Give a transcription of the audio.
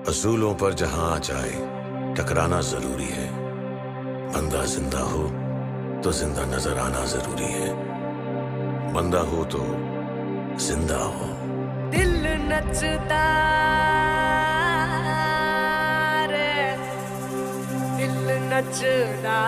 असूलों पर जहां आ जाए टकराना जरूरी है। बंदा जिंदा हो तो जिंदा नजर आना जरूरी है। बंदा हो तो जिंदा हो। दिल नचता रे, दिल नचदा